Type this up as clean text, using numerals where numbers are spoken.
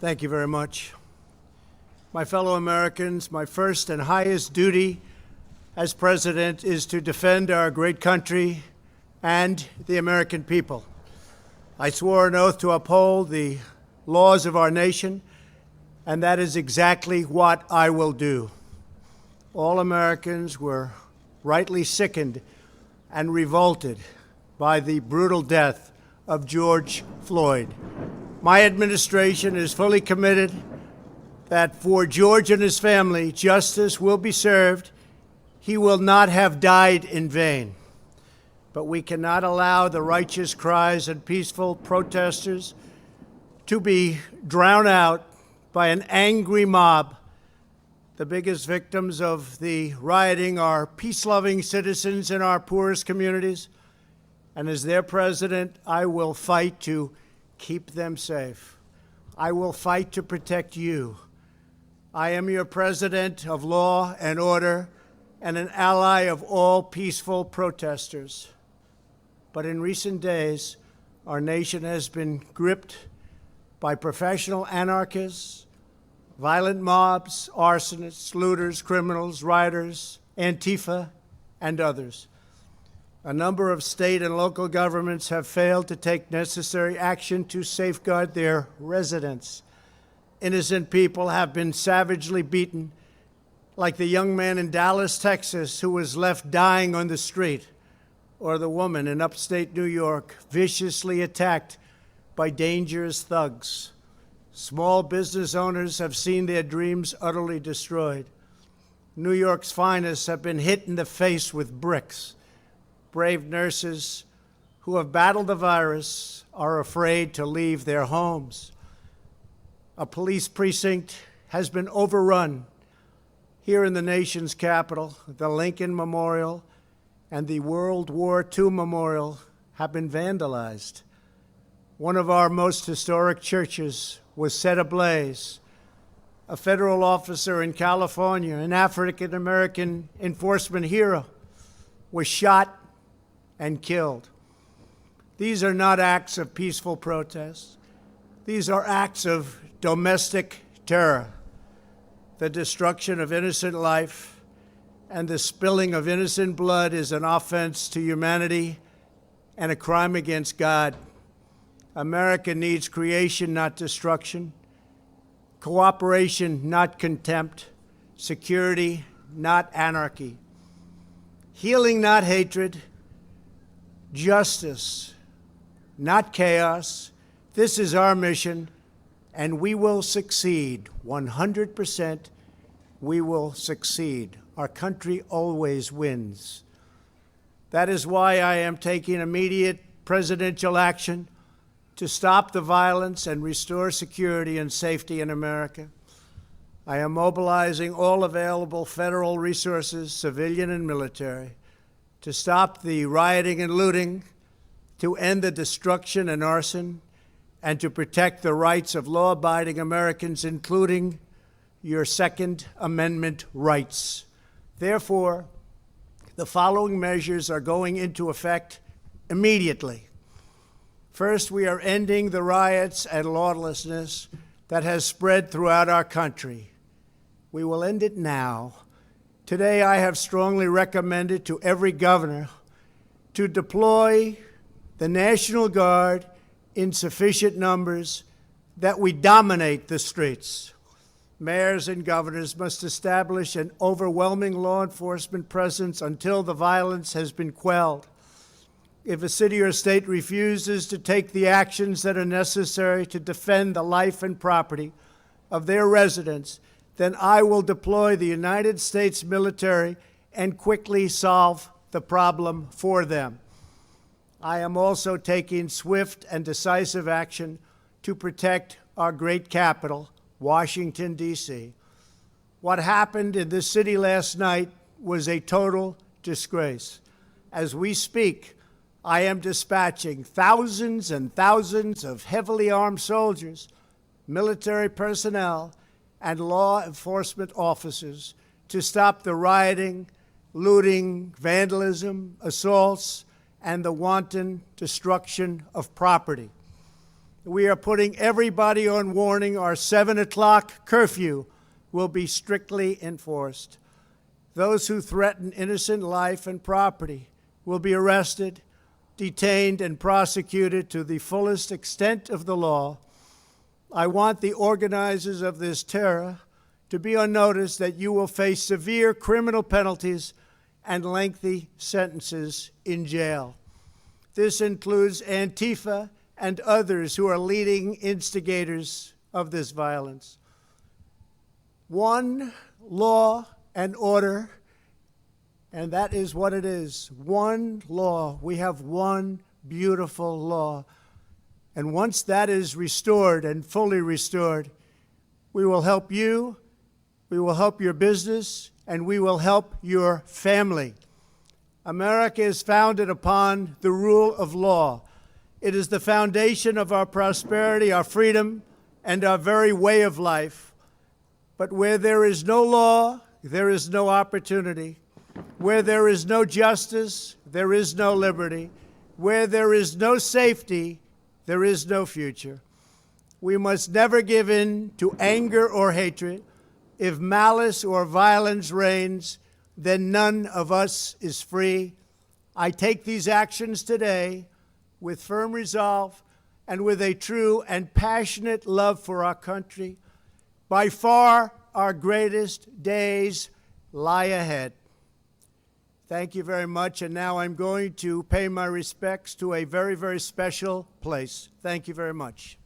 Thank you very much. My fellow Americans, my first and highest duty as president is to defend our great country and the American people. I swore an oath to uphold the laws of our nation, and that is exactly what I will do. All Americans were rightly sickened and revolted by the brutal death of George Floyd. My administration is fully committed that for George and his family, justice will be served. He will not have died in vain. But we cannot allow the righteous cries and peaceful protesters to be drowned out by an angry mob. The biggest victims of the rioting are peace-loving citizens in our poorest communities. And as their president, I will fight to keep them safe. I will fight to protect you. I am your president of law and order and an ally of all peaceful protesters. But in recent days, our nation has been gripped by professional anarchists, violent mobs, arsonists, looters, criminals, rioters, Antifa, and others. A number of state and local governments have failed to take necessary action to safeguard their residents. Innocent people have been savagely beaten, like the young man in Dallas, Texas, who was left dying on the street, or the woman in upstate New York viciously attacked by dangerous thugs. Small business owners have seen their dreams utterly destroyed. New York's finest have been hit in the face with bricks. Brave nurses who have battled the virus are afraid to leave their homes. A police precinct has been overrun here in the nation's capital. The Lincoln Memorial and the World War II Memorial have been vandalized. One of our most historic churches was set ablaze. A federal officer in California, an African-American enforcement hero, was shot and killed. These are not acts of peaceful protest. These are acts of domestic terror. The destruction of innocent life and the spilling of innocent blood is an offense to humanity and a crime against God. America needs creation, not destruction. Cooperation, not contempt. Security, not anarchy. Healing, not hatred. Justice, not chaos. This is our mission, and we will succeed. 100%, we will succeed. Our country always wins. That is why I am taking immediate presidential action to stop the violence and restore security and safety in America. I am mobilizing all available federal resources, civilian and military, to stop the rioting and looting, to end the destruction and arson, and to protect the rights of law-abiding Americans, including your Second Amendment rights. Therefore, the following measures are going into effect immediately. First, we are ending the riots and lawlessness that has spread throughout our country. We will end it now. Today, I have strongly recommended to every governor to deploy the National Guard in sufficient numbers that we dominate the streets. Mayors and governors must establish an overwhelming law enforcement presence until the violence has been quelled. If a city or state refuses to take the actions that are necessary to defend the life and property of their residents, then I will deploy the United States military and quickly solve the problem for them. I am also taking swift and decisive action to protect our great capital, Washington, D.C. What happened in this city last night was a total disgrace. As we speak, I am dispatching thousands and thousands of heavily armed soldiers, military personnel, and law enforcement officers to stop the rioting, looting, vandalism, assaults, and the wanton destruction of property. We are putting everybody on warning. Our 7 o'clock curfew will be strictly enforced. Those who threaten innocent life and property will be arrested, detained, and prosecuted to the fullest extent of the law. I want the organizers of this terror to be on notice that you will face severe criminal penalties and lengthy sentences in jail. This includes Antifa and others who are leading instigators of this violence. One law and order, and that is what it is. One law. We have one beautiful law. And once that is restored and fully restored, we will help you, we will help your business, and we will help your family. America is founded upon the rule of law. It is the foundation of our prosperity, our freedom, and our very way of life. But where there is no law, there is no opportunity. Where there is no justice, there is no liberty. Where there is no safety, there is no future. We must never give in to anger or hatred. If malice or violence reigns, then none of us is free. I take these actions today with firm resolve and with a true and passionate love for our country. By far, our greatest days lie ahead. Thank you very much, and now I'm going to pay my respects to a very, very special place. Thank you very much.